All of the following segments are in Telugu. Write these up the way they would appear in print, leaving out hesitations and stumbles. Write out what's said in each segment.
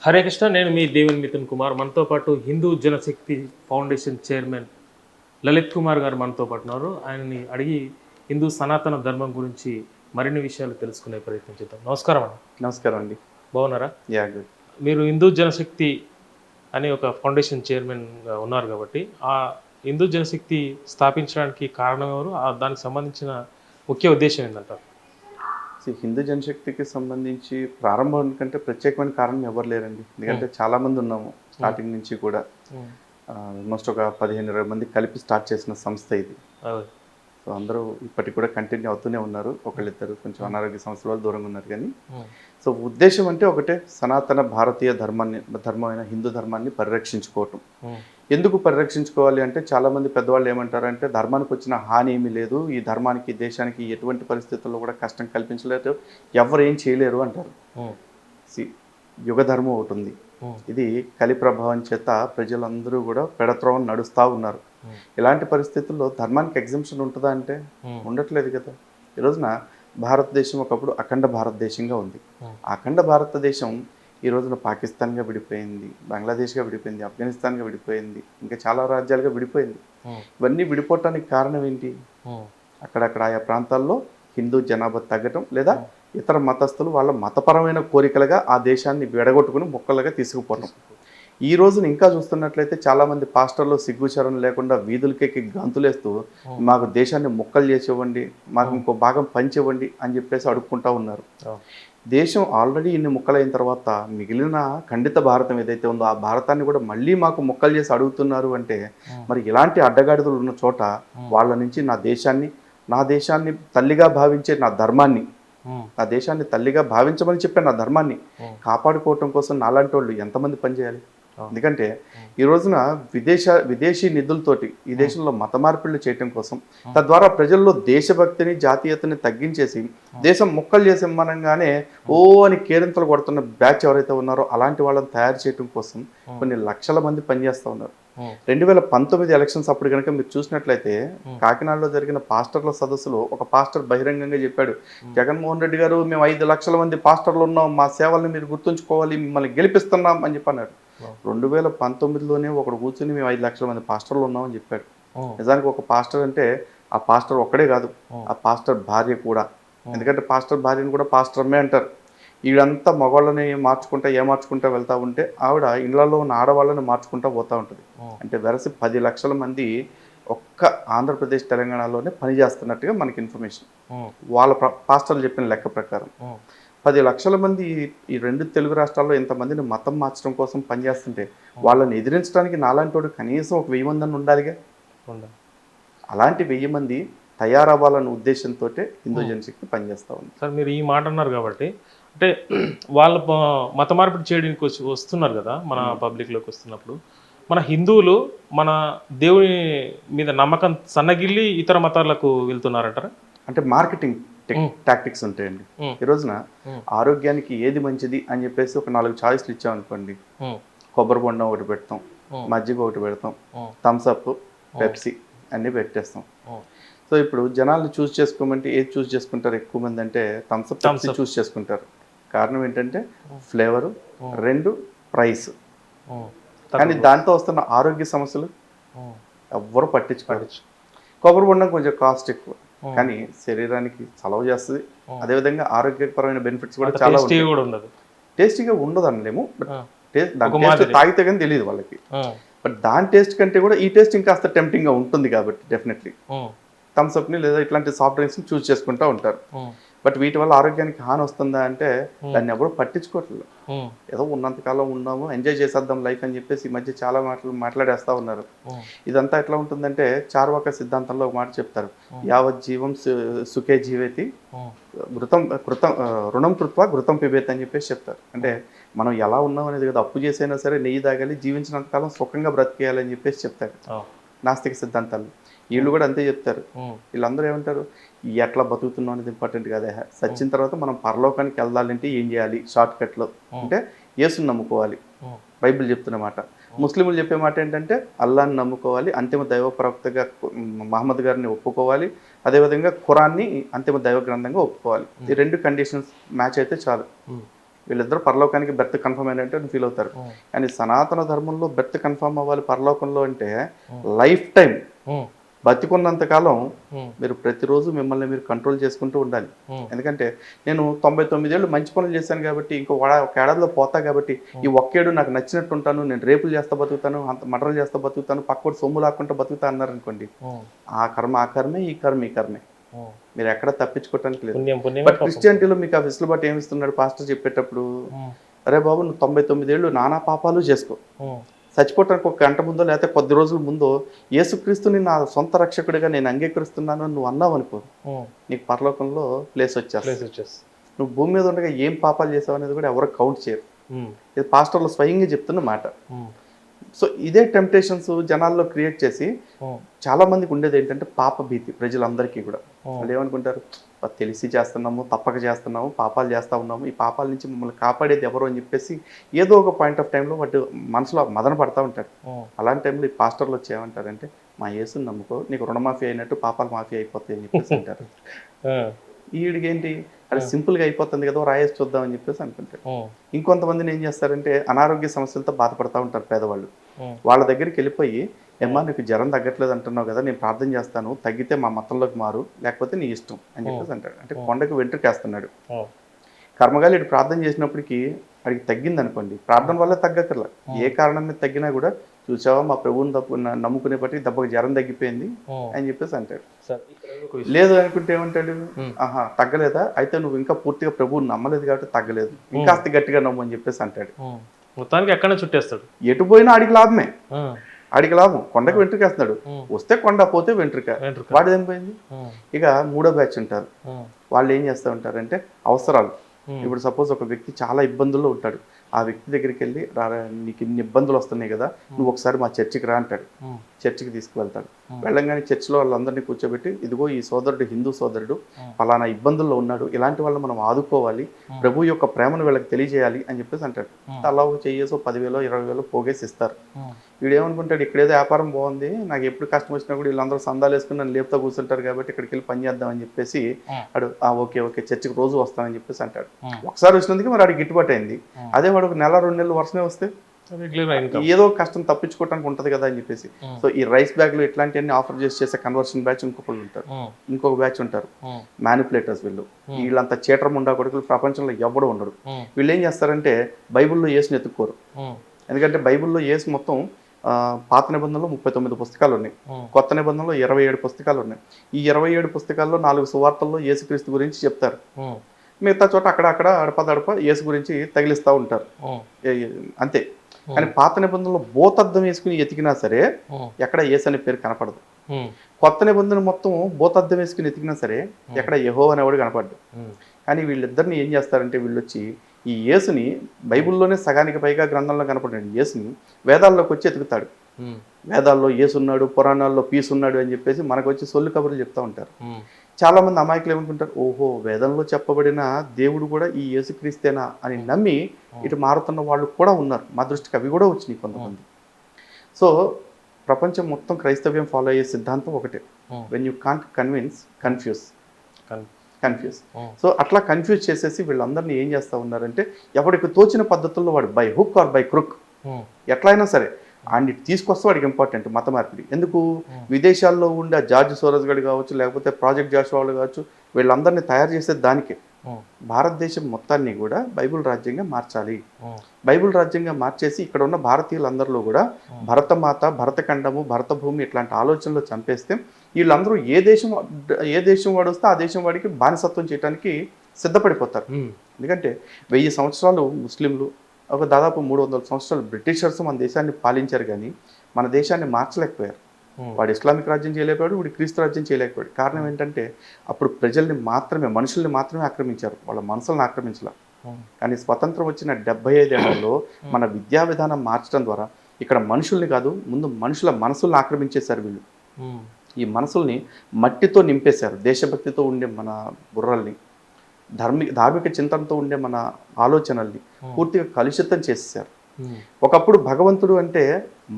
హరే కృష్ణ. నేను మీ దేవుని మిథున్ కుమార్. మనతో పాటు హిందూ జనశక్తి ఫౌండేషన్ చైర్మన్ లలిత్ కుమార్ గారు మనతో పాటు ఉన్నారు. ఆయనని అడిగి హిందూ సనాతన ధర్మం గురించి మరిన్ని విషయాలు తెలుసుకునే ప్రయత్నం చేద్దాం. నమస్కారం అన్న. నమస్కారం అండి. బాగున్నారా? Yeah good. మీరు హిందూ జనశక్తి అనే ఒక ఫౌండేషన్ చైర్మన్గా ఉన్నారు కాబట్టి ఆ హిందూ జనశక్తి స్థాపించడానికి కారణం ఎవరు, దానికి సంబంధించిన ముఖ్య ఉద్దేశం ఏంటంటారు? హిందూ జనశక్తికి సంబంధించి ప్రారంభం కంటే ప్రత్యేకమైన కారణం ఎవరు లేరండి. ఎందుకంటే చాలామంది ఉన్నాము స్టార్టింగ్ నుంచి కూడా. ఆల్మోస్ట్ ఒక 15-20 మంది కలిపి స్టార్ట్ చేసిన సంస్థ ఇది. సో అందరూ ఇప్పటికి కూడా కంటిన్యూ అవుతూనే ఉన్నారు. ఒకళ్ళిద్దరు కొంచెం అనారోగ్య సమస్యల వల్ల దూరంగా ఉన్నారు. కానీ సో ఉద్దేశం అంటే ఒకటే, సనాతన భారతీయ ధర్మమైన హిందూ ధర్మాన్ని పరిరక్షించుకోవటం. ఎందుకు పరిరక్షించుకోవాలి అంటే, చాలామంది పెద్దవాళ్ళు ఏమంటారంటే, ధర్మానికి వచ్చిన హాని ఏమీ లేదు, ఈ ధర్మానికి దేశానికి ఎటువంటి పరిస్థితుల్లో కూడా కష్టం కల్పించలేదు, ఎవరు ఏం చేయలేరు అంటారు. యుగ ధర్మం ఒకటి ఉంది. ఇది కలి ప్రభావం చేత ప్రజలందరూ కూడా పెడత్రోవని నడుస్తూ ఉన్నారు. ఇలాంటి పరిస్థితుల్లో ధర్మానికి ఎగ్జంప్షన్ ఉంటుందా అంటే ఉండట్లేదు కదా. ఈ రోజున భారతదేశం ఒకప్పుడు అఖండ భారతదేశంగా ఉంది. అఖండ భారతదేశం ఈ రోజున పాకిస్తాన్గా విడిపోయింది, బంగ్లాదేశ్గా విడిపోయింది, ఆఫ్ఘనిస్తాన్గా విడిపోయింది, ఇంకా చాలా రాజ్యాలుగా విడిపోయింది. ఇవన్నీ విడిపోవటానికి కారణం ఏంటి? అక్కడక్కడ ఆయా ప్రాంతాల్లో హిందూ జనాభా తగ్గటం, లేదా ఇతర మతస్థులు వాళ్ళ మతపరమైన కోరికలుగా ఆ దేశాన్ని విడగొట్టుకుని మొక్కలుగా తీసుకుపోవటం. ఈ రోజున ఇంకా చూస్తున్నట్లయితే చాలామంది పాస్టర్లు సిగ్గుచరణ లేకుండా వీధులకెక్కి గంతులేస్తూ మాకు దేశాన్ని మొక్కలు చేసివ్వండి, మాకు ఇంకో భాగం పంచివ్వండి అని చెప్పేసి అడుక్కుంటూ ఉన్నారు. దేశం ఆల్రెడీ ఇన్ని ముక్కలైన తర్వాత మిగిలిన ఖండిత భారతం ఏదైతే ఉందో ఆ భారతాన్ని కూడా మళ్ళీ మాకు మొక్కలు చేసి అడుగుతున్నారు అంటే, మరి ఇలాంటి అడ్డగాడిదలు ఉన్న చోట వాళ్ళ నుంచి నా దేశాన్ని తల్లిగా భావించే నా ధర్మాన్ని, నా దేశాన్ని తల్లిగా భావించమని చెప్పే నా ధర్మాన్ని కాపాడుకోవటం కోసం నాలాంటి వాళ్ళు ఎంతమంది పనిచేయాలి? ఎందుకంటే ఈ రోజున విదేశీ నిధులతోటి ఈ దేశంలో మత మార్పిళ్లు చేయటం కోసం, తద్వారా ప్రజల్లో దేశభక్తిని జాతీయతని తగ్గించేసి దేశం మొక్కలు చేసి ఇమ్మనంగానే ఓ అని కేరింతలు కొడుతున్న బ్యాచ్ ఎవరైతే ఉన్నారో అలాంటి వాళ్ళని తయారు చేయటం కోసం కొన్ని లక్షల మంది పనిచేస్తూ ఉన్నారు. 2019 ఎలక్షన్స్ అప్పుడు కనుక మీరు చూసినట్లయితే కాకినాడలో జరిగిన పాస్టర్ల సదస్సులో ఒక పాస్టర్ బహిరంగంగా చెప్పాడు, జగన్మోహన్ రెడ్డి గారు మేము 5 లక్షల మంది పాస్టర్లు ఉన్నాం, మా సేవల్ని మీరు గుర్తుంచుకోవాలి, మిమ్మల్ని గెలిపిస్తున్నాం అని చెప్పన్నాడు. 2019లోనే ఒకడు కూర్చుని మేము 5 లక్షల మంది పాస్టర్లు ఉన్నామని చెప్పాడు. నిజానికి ఒక పాస్టర్ అంటే ఆ పాస్టర్ ఒక్కడే కాదు, ఆ పాస్టర్ భార్య కూడా. ఎందుకంటే పాస్టర్ భార్యను కూడా పాస్టర్ అమ్మే అంటారు. వీడంతా మగవాళ్ళని మార్చుకుంటా వెళ్తూ ఉంటే ఆవిడ ఇళ్లలో ఉన్న ఆడవాళ్ళని మార్చుకుంటూ పోతూ ఉంటుంది. అంటే వెరసి 10 లక్షల మంది ఒక్క ఆంధ్రప్రదేశ్ తెలంగాణలోనే పనిచేస్తున్నట్టుగా మనకి ఇన్ఫర్మేషన్. వాళ్ళ పాస్టర్లు చెప్పిన లెక్క ప్రకారం 10 లక్షల మంది ఈ 2 తెలుగు రాష్ట్రాల్లో ఇంతమందిని మతం మార్చడం కోసం పనిచేస్తుంటే వాళ్ళని ఎదిరించడానికి నాలాంటి వాడు కనీసం ఒక 1000 మంది ఉండాలిగా. అలాంటి 1000 మంది తయారవ్వాలన్న ఉద్దేశంతో హిందూ జనశక్తి పనిచేస్తూ ఉంది. సార్, మీరు ఈ మాట అన్నారు కాబట్టి, అంటే వాళ్ళ మత మార్పిడి చేయడానికి వస్తున్నారు కదా మన పబ్లిక్లోకి వస్తున్నప్పుడు, మన హిందువులు మన దేవుని మీద నమ్మకం సన్నగిల్లి ఇతర మతాలకు వెళ్తున్నారంటారా? అంటే మార్కెటింగ్ టాక్టిక్స్ ఉంటాయండి. ఈ రోజున ఆరోగ్యానికి ఏది మంచిది అని చెప్పేసి ఒక 4 చాయిస్లు ఇచ్చామనుకోండి, కొబ్బరి బొండం ఒకటి పెడతాం, మజ్జిగ ఒకటి పెడతాం, థమ్స్అప్, పెప్సీ అన్నీ పెట్టేస్తాం. సో ఇప్పుడు జనాల్ని చూస్ చేసుకోమంటే ఏది చూస్ చేసుకుంటారు ఎక్కువ మంది అంటే థమ్స్అప్, పెప్సీ చూస్ చేసుకుంటారు. కారణం ఏంటంటే ఫ్లేవరు, 2 ప్రైస్. కానీ దాంతో వస్తున్న ఆరోగ్య సమస్యలు ఎవ్వరు పట్టించుకోరు. కొబ్బరి బొండం కొంచెం కాస్ట్ ఎక్కువ, కానీ శరీరానికి చలవ చేస్తుంది. అదేవిధంగా ఆరోగ్యపరమైన బెనిఫిట్స్ కూడా చాలా ఉంటాయి. టేస్టీగా ఉండదు అనలేము, బట్ టేస్ట్ తాగితే కానీ తెలియదు వాళ్ళకి. బట్ దాని టేస్ట్ కంటే కూడా ఈ టేస్ట్ ఇంకాస్త టెంప్టింగ్గా ఉంటుంది కాబట్టి డెఫినెట్లీ థమ్స్అప్ని లేదా ఇట్లాంటి సాఫ్ట్ డ్రింక్స్ని చూస్ చేసుకుంటూ ఉంటారు. బట్ వీటి వల్ల ఆరోగ్యానికి హాని వస్తుందా అంటే దాన్ని ఎవరు పట్టించుకోవట్లేదు. ఏదో ఉన్నంతకాలం ఉన్నాము, ఎంజాయ్ చేసేద్దాం లైఫ్ అని చెప్పేసి ఈ మధ్య చాలా మాట్లాడేస్తూ ఉన్నారు. ఇదంతా ఎట్లా ఉంటుందంటే చార్వాక సిద్ధాంతంలో ఒక మాట చెప్తారు, యావత్ జీవం సుఖే జీవేతి రుణం కృత్వా ఘృతం పిబేతి అని చెప్పేసి చెప్తారు. అంటే మనం ఎలా ఉన్నాం అనేది కదా, అప్పు చేసైనా సరే నెయ్యి తాగాలి, జీవించినంతకాలం సుఖంగా బ్రతికేయాలని చెప్పేసి చెప్తారు నాస్తిక సిద్ధాంతాలు. వీళ్ళు కూడా అంతే చెప్తారు. వీళ్ళందరూ ఏమంటారు, ఎట్లా బతుకుతున్నాం అనేది ఇంపార్టెంట్ కాదే, సచ్చిన తర్వాత మనం పరలోకానికి వెళ్ళాలంటే ఏం చేయాలి, షార్ట్ కట్లో అంటే యేసుని నమ్ముకోవాలి, బైబిల్ చెప్తున్న మాట. ముస్లింలు చెప్పే మాట ఏంటంటే అల్లాని నమ్ముకోవాలి, అంతిమ దైవ ప్రవక్తగా మహమ్మద్ గారిని ఒప్పుకోవాలి, అదేవిధంగా ఖురాన్ని అంతిమ దైవ గ్రంథంగా ఒప్పుకోవాలి. ఈ 2 కండిషన్స్ మ్యాచ్ అయితే చాలు. వీళ్ళిద్దరు పరలోకానికి బెర్త్ కన్ఫర్మ్ అయినట్టు అని ఫీల్ అవుతారు. కానీ సనాతన ధర్మంలో బెర్త్ కన్ఫర్మ్ అవ్వాలి పరలోకంలో అంటే లైఫ్ టైం బతికున్నంత కాలం మీరు ప్రతిరోజు మిమ్మల్ని మీరు కంట్రోల్ చేసుకుంటూ ఉండాలి. ఎందుకంటే నేను 99 ఏళ్ళు మంచి పనులు చేశాను కాబట్టి ఒక ఏడాదిలో పోతా కాబట్టి ఈ ఒక్కేడు నాకు నచ్చినట్టు ఉంటాను, నేను రేపులు చేస్తా బతుకుతాను, అంత మటర్లు చేస్తా బతుకుతాను, పక్కోటి సొమ్ము లాక్కుంటూ బతుకుతా అన్నారు అనుకోండి, ఆ కర్మే, ఈ కర్మే. మీరు ఎక్కడ తప్పించుకోవటానికి లేదు. బట్ క్రిస్టియానిటీలో మీకు ఆ వెసులుబాటు ఏమిస్తున్నాడు పాస్టర్ చెప్పేటప్పుడు, అరే బాబు నువ్వు 99 ఏళ్ళు నానా పాపాలు చేసుకో, చచ్చిపోవటానికి ఒక గంట ముందో లేకపోతే కొద్ది రోజుల ముందో యేసుక్రీస్తుని నా సొంత రక్షకుడిగా నేను అంగీకరిస్తున్నాను నువ్వు అన్నావు అనుకో, నీకు పరలోకంలో ప్లేస్ వచ్చేస్తుంది. నువ్వు భూమి మీద ఉండగా ఏం పాపాలు చేసావు అనేది కూడా ఎవరు కౌంట్ చేయరు. ఇది పాస్టర్లు స్వయంగా చెప్తున్న మాట. సో ఇదే టెంప్టేషన్స్ జనాల్లో క్రియేట్ చేసి చాలా మందికి ఉండేది ఏంటంటే పాప భీతి ప్రజలందరికీ కూడా. వాళ్ళు ఏమనుకుంటారు, తెలిసి చేస్తున్నాము, తప్పక చేస్తున్నాము, పాపాలు చేస్తూ ఉన్నాము, ఈ పాపాల నుంచి మమ్మల్ని కాపాడేది ఎవరు అని చెప్పేసి ఏదో ఒక పాయింట్ ఆఫ్ టైంలో వాటి మనసులో మదన పడతా ఉంటాడు. అలాంటి టైంలో ఈ పాస్టర్లు వచ్చి ఏమంటారంటే, మా యేసుని నమ్ముకో, నీకు రుణమాఫీ అయినట్టు పాపాలు మాఫీ అయిపోతాయి అని చెప్పేసి అంటారు. వీడికి ఏంటి, అది సింపుల్గా అయిపోతుంది కదా, రాయేసి చూద్దాం అని చెప్పేసి అనుకుంటారు. ఇంకొంతమందిని ఏం చేస్తారంటే అనారోగ్య సమస్యలతో బాధపడతా ఉంటారు పేదవాళ్ళు. వాళ్ళ దగ్గరికి వెళ్ళిపోయి, ఏమ్మా నీకు జ్వరం తగ్గట్లేదు అంటున్నావు కదా, నేను ప్రార్థన చేస్తాను, తగ్గితే మా మతంలోకి మారు, లేకపోతే నీ ఇష్టం అని చెప్పేసి అంటాడు. అంటే కొండకు వెంట్రుకేస్తున్నాడు. కర్మగాలి ఇటు ప్రార్థన చేసినప్పటికీ వాడికి తగ్గింది అనుకోండి, ప్రార్థన వల్ల తగ్గక్కర్లా, ఏ కారణం మీద తగ్గినా కూడా చూసావా మా ప్రభువుని నమ్ముకునే బట్టి దెబ్బకి జ్వరం తగ్గిపోయింది అని చెప్పేసి అంటాడు. లేదు అనుకుంటే ఏమంటాడు, ఆహా తగ్గలేదా, అయితే నువ్వు ఇంకా పూర్తిగా ప్రభువుని నమ్మలేదు కాబట్టి తగ్గలేదు, ఇంకాస్త గట్టిగా నమ్ము అని చెప్పేసి అంటాడు. మొత్తానికి ఎక్కడ చుట్టేస్తాడు, ఎటు పోయినా ఆడికి లాభమే, ఆడికి లాభం. కొండకు వెంట్రుకేస్తున్నాడు, వస్తే కొండ, పోతే వెంట్రుక, వాడిది ఏం పోయింది. ఇక మూడో బ్యాచ్ ఉంటారు, వాళ్ళు ఏం చేస్తూ ఉంటారంటే అవసరాలు. ఇప్పుడు సపోజ్ ఒక వ్యక్తి చాలా ఇబ్బందుల్లో ఉంటాడు, ఆ వ్యక్తి దగ్గరికి వెళ్ళి, నీకు ఇన్ని ఇబ్బందులు వస్తున్నాయి కదా, నువ్వు ఒకసారి మా చర్చికి రా అంటాడు. చర్చికి తీసుకువెళ్తాడు. వెళ్ళంగానే చర్చిలో వాళ్ళందరినీ కూర్చోబెట్టి, ఇదిగో ఈ సోదరుడు హిందూ సోదరుడు ఫలానా ఇబ్బందుల్లో ఉన్నాడు, ఇలాంటి వాళ్ళని మనం ఆదుకోవాలి, ప్రభు యొక్క ప్రేమను వీళ్ళకి తెలియజేయాలి అని చెప్పేసి అంటాడు. అలా చెయ్యేసో 10,000 20,000 పోగేసి ఇస్తారు. వీడు ఏమనుకుంటాడు, ఇక్కడేదో వ్యాపారం బాగుంది, నాకు ఎప్పుడు కష్టం వచ్చినా కూడా వీళ్ళందరూ సందాలు వేసుకుని నన్ను లేపుతా కూర్చుంటారు కాబట్టి ఇక్కడికి వెళ్ళి పని చేద్దామని చెప్పేసి వాడు ఓకే చర్చికి రోజు వస్తానని చెప్పేసి అంటాడు. ఒకసారి వచ్చినందుకు మరి వాడికి గిట్టుబాటు అయింది. అదే వాడు ఒక నెల 2 నెలలు వర్షమే వస్తే ఏదో కష్టం తప్పించుకోవడానికి ఉంటది కదా అని చెప్పేసి. సో ఈ రైస్ బ్యాగ్లు ఇట్లాంటివన్నీ ఆఫర్ చేసే కన్వర్షన్ బ్యాచ్ ఇంకొకళ్ళు ఉంటారు, ఇంకొక బ్యాచ్ ఉంటారు మ్యానిపులేటర్స్. వీళ్ళంతా చీటర్ ముండా కొడుకులు ప్రపంచంలో ఎవడు ఉండడు. వీళ్ళు ఏం చేస్తారంటే బైబిల్లో యేసుని ఎత్తుక్కోరు. ఎందుకంటే బైబిల్లో యేసు మొత్తం పాత నిబంధనలో 39 పుస్తకాలు ఉన్నాయి, కొత్త నిబంధనలో 27 పుస్తకాలు ఉన్నాయి. ఈ 27 పుస్తకాల్లో 4 సువార్తల్లో యేసుక్రీస్తు గురించి చెప్తారు. మిగతా చోట అక్కడక్కడ అడపదడప యేసు గురించి తగిలిస్తూ ఉంటారు అంతే. కానీ పాత నిబంధనలో బోతద్దం వేసుకుని ఎతికినా సరే ఎక్కడ యేసు అనే పేరు కనపడదు. కొత్త నిబంధన మొత్తం బోతద్దం వేసుకుని ఎతికినా సరే ఎక్కడ యెహోవా అనేవాడు కనపడ్డు. కానీ వీళ్ళిద్దరిని ఏం చేస్తారంటే, వీళ్ళు వచ్చి ఈ యేసుని బైబిల్లోనే సగానికి పైగా గ్రంథంలో కనపడిన యేసుని వేదాల్లోకి వచ్చి ఎతుకుతాడు. వేదాల్లో యేసున్నాడు, పురాణాల్లో పీసున్నాడు అని చెప్పేసి మనకు వచ్చి సొల్లు కబుర్లు చెప్తా ఉంటారు. చాలా మంది అమాయకులు ఏమనుకుంటారు, ఓహో వేదంలో చెప్పబడిన దేవుడు కూడా ఈ యేసుక్రీస్తేనా అని నమ్మి ఇటు మారుతున్న వాళ్ళు కూడా ఉన్నారు. మా దృష్టికి అవి కూడా వచ్చినాయి కొంతమంది. సో ప్రపంచం మొత్తం క్రైస్తవ్యం ఫాలో అయ్యే సిద్ధాంతం ఒకటే, when you can't convince confuse. So అట్లా కన్ఫ్యూజ్ చేసేసి వీళ్ళందరినీ ఏం చేస్తూ ఉన్నారంటే, ఎవరికి తోచిన పద్ధతుల్లో వాడు బై హుక్ ఆర్ బై క్రుక్ ఎట్లయినా సరే అండ్ తీసుకొస్తే వాడికి ఇంపార్టెంట్ మత మార్పిడి. ఎందుకు, విదేశాల్లో ఉండే జార్జ్ సోరస్ గడు కావచ్చు, లేకపోతే ప్రాజెక్ట్ జాషువా వాళ్ళు కావచ్చు, వీళ్ళందరినీ తయారు చేసేది దానికే. భారతదేశం మొత్తాన్ని కూడా బైబిల్ రాజ్యంగా మార్చాలి. బైబిల్ రాజ్యంగా మార్చేసి ఇక్కడ ఉన్న భారతీయులందరిలో కూడా భరతమాత, భరతఖండము, భరత భూమి ఇట్లాంటి ఆలోచనలు చంపేస్తే వీళ్ళందరూ ఏ దేశం వాడు వస్తే ఆ దేశం వాడికి బానిసత్వం చేయడానికి సిద్ధపడిపోతారు. ఎందుకంటే 1000 సంవత్సరాలు ముస్లింలు, ఒక దాదాపు 300 సంవత్సరాలు బ్రిటిషర్స్ మన దేశాన్ని పాలించారు, కానీ మన దేశాన్ని మార్చలేకపోయారు. వాడు ఇస్లామిక్ రాజ్యం చేయలేకపోయాడు, వాడు క్రీస్తు రాజ్యం చేయలేకపోయాడు. కారణం ఏంటంటే అప్పుడు ప్రజల్ని మాత్రమే, మనుషుల్ని మాత్రమే ఆక్రమించారు, వాళ్ళ మనసులను ఆక్రమించలే. కానీ స్వతంత్రం వచ్చిన 75 ఏళ్లలో మన విద్యా విధానం మార్చడం ద్వారా ఇక్కడ మనుషుల్ని కాదు, ముందు మనుషుల మనసుల్ని ఆక్రమించేశారు వీళ్ళు. ఈ మనసుల్ని మట్టితో నింపేశారు. దేశభక్తితో ఉండే మన బుర్రల్ని, ధార్మిక చింతనతో ఉండే మన ఆలోచనల్ని పూర్తిగా కలుషితం చేసేసారు. ఒకప్పుడు భగవంతుడు అంటే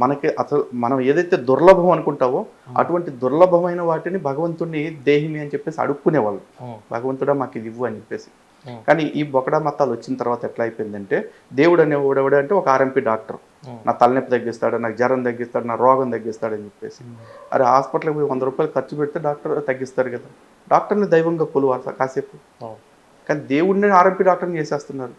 మనకి అసలు మనం ఏదైతే దుర్లభం అనుకుంటావో అటువంటి దుర్లభమైన వాటిని భగవంతుడిని దేహిమి అని చెప్పేసి అడుక్కునేవాళ్ళు. భగవంతుడా మాకు ఇది ఇవ్వు అని చెప్పేసి. కానీ ఈ బొకడా మతాలు వచ్చిన తర్వాత ఎట్లా అయిపోయిందంటే దేవుడు అనేవాడు అంటే ఒక ఆర్ఎంపీ డాక్టర్, నా తలనొప్పి తగ్గిస్తాడు, నాకు జ్వరం తగ్గిస్తాడు, నా రోగం తగ్గిస్తాడు అని చెప్పేసి. అరే హాస్పిటల్కి పోయి 100 రూపాయలు ఖర్చు పెడితే డాక్టర్ తగ్గిస్తారు కదా, డాక్టర్ని దైవంగా కొలువాలి కాసేపు. కానీ దేవుడిని ఆర్ఎంపీ డాక్టర్ని చేసేస్తున్నారు.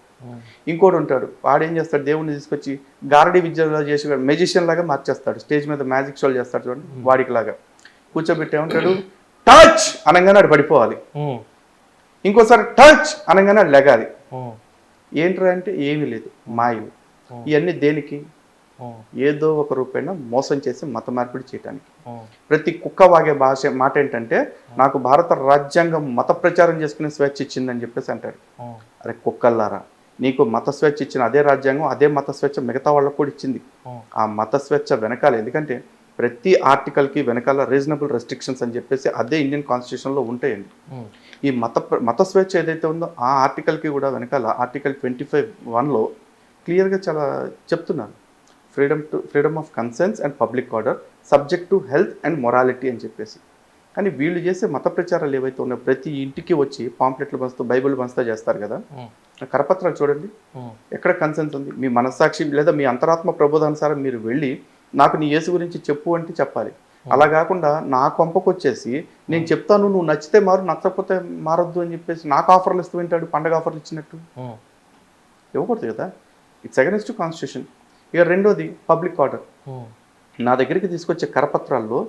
ఇంకోటి ఉంటాడు, వాడేం చేస్తాడు, దేవుడిని తీసుకొచ్చి గారడీ విద్య చేసి మెజిషియన్ లాగా మార్చేస్తాడు, స్టేజ్ మీద మ్యాజిక్ షోలు చేస్తాడు చూడండి, వాడికి లాగా కూర్చోబెట్టి ఏమంటాడు, టచ్ అనగానే అది పడిపోవాలి, ఇంకోసారి టచ్ అనగానే అది లెగాలి. ఏంట్రా అంటే ఏమీ లేదు, మాయలు. ఇవన్నీ దేనికి? ఏదో ఒక రూపాయన మోసం చేసి మత మార్పిడి చేయడానికి. ప్రతి కుక్క వాగే మాట ఏంటంటే, నాకు భారత రాజ్యాంగం మత ప్రచారం చేసుకునే స్వేచ్ఛ ఇచ్చిందని చెప్పేసి అంటాడు. అరే కుక్కల్లారా, నీకు మత స్వేచ్ఛ ఇచ్చిన అదే రాజ్యాంగం, అదే మత స్వేచ్ఛ మిగతా వాళ్ళకు కూడా ఇచ్చింది. ఆ మత స్వేచ్ఛ వెనకాల, ఎందుకంటే ప్రతి ఆర్టికల్కి వెనకాల రీజనబుల్ రెస్ట్రిక్షన్స్ అని చెప్పేసి అదే ఇండియన్ కాన్స్టిట్యూషన్లో ఉంటాయండి. ఈ మత స్వేచ్ఛ ఏదైతే ఉందో ఆ ఆర్టికల్కి కూడా వెనకాల ఆర్టికల్ 25(1)లో క్లియర్గా చాలా చెప్తున్నారు, freedom of concerns and public order subject to health and morality అని చెప్పేసి. కానీ వీళ్ళు చేసే మత ప్రచారాలు ఏవైతే ఉన్నాయో ప్రతి ఇంటికి వచ్చి పాంప్లెట్లు పంచుతూ బైబిల్ పంచుతూ చేస్తారు కదా, కరపత్రాలు చూడండి, ఎక్కడ కన్సెన్స్ ఉంది? మీ మనస్సాక్షి లేదా మీ అంతరాత్మ ప్రబోధానుసారం మీరు వెళ్ళి నాకు నీ యేసు గురించి చెప్పు అంటే చెప్పాలి. అలా కాకుండా నా కొంపకు వచ్చేసి నేను చెప్తాను, నువ్వు నచ్చితే మారు, నచ్చకపోతే మారొద్దు అని చెప్పేసి నాకు ఆఫర్లు ఇస్తూ వింటాడు, పండగ ఆఫర్లు ఇచ్చినట్టు. ఇవ్వకూడదు కదా, ఇట్స్ అగైనెస్ట్ టు కాన్స్టిట్యూషన్. ఇక రెండోది పబ్లిక్ ఆర్డర్. నా దగ్గరికి తీసుకొచ్చే కరపత్రాల్లో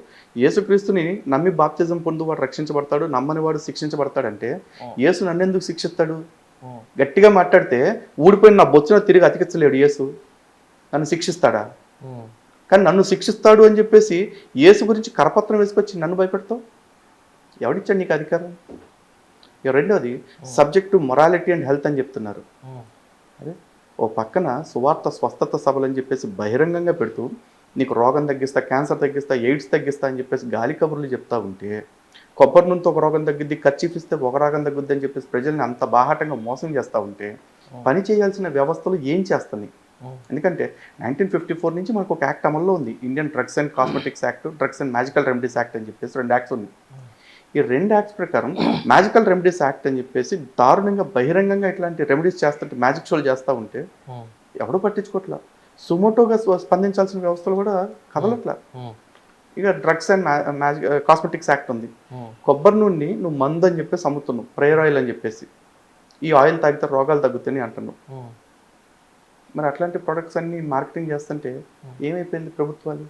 యేసుక్రీస్తుని నమ్మి బాప్తిజం పొందువాడు రక్షించబడతాడు, నమ్మని వాడు శిక్షించబడతాడంటే యేసు నన్ను ఎందుకు శిక్షిస్తాడు? గట్టిగా మాట్లాడితే ఊడిపోయిన నా బొచ్చున తిరిగి అతికించలేడు యేసు, నన్ను శిక్షిస్తాడా? కానీ నన్ను శిక్షిస్తాడు అని చెప్పేసి యేసు గురించి కరపత్రం వేసుకొచ్చి నన్ను భయపెడతావు, ఎవడిచ్చాడు నీకు అధికారం? ఇక రెండోది subject to morality and health అని చెప్తున్నారు. అదే ఓ పక్కన సువార్త స్వస్థత సభలు అని చెప్పేసి బహిరంగంగా పెడుతూ నీకు రోగం తగ్గిస్తా, క్యాన్సర్ తగ్గిస్తా, ఎయిడ్స్ తగ్గిస్తా అని చెప్పేసి గాలి కబుర్లు చెప్తా ఉంటే, కొబ్బరి నూనెతో ఒక రోగం తగ్గిద్ది, ఖర్చీఫ్ ఇస్తే ఒక రోగం తగ్గుద్ది అని చెప్పేసి ప్రజల్ని అంత బాహాటంగా మోసం చేస్తూ ఉంటే పని చేయాల్సిన వ్యవస్థలు ఏం చేస్తుంది? ఎందుకంటే 1954 నుంచి మనకు ఒక యాక్ట్ అమల్లో ఉంది, Indian drugs and cosmetics act, drugs and magical remedies act అని చెప్పేసి 2 యాక్ట్స్ ఉన్నాయి. ఈ 2 యాక్ట్స్ ప్రకారం మ్యాజికల్ రెమెడీస్ యాక్ట్ అని చెప్పేసి దారుణంగా బహిరంగంగా ఇట్లాంటి రెమెడీస్ చేస్తుంటే, మ్యాజిక్ షోలు చేస్తూ ఉంటే ఎవడూ పట్టించుకోవట్లా. సుమోటోగా స్పందించాల్సిన వ్యవస్థలు కూడా కదలట్లా. ఇక డ్రగ్స్ అండ్ కాస్మెటిక్స్ యాక్ట్ ఉంది, కొబ్బరి నూనె నువ్వు మందు అని చెప్పేసి అమ్ముతున్నావు, ప్రేయర్ ఆయిల్ అని చెప్పేసి, ఈ ఆయిల్ తాగితే రోగాలు తగ్గుతాయని అంటున్నావు. మరి అట్లాంటి ప్రొడక్ట్స్ అన్ని మార్కెటింగ్ చేస్తుంటే ఏమైపోయింది ప్రభుత్వాలు?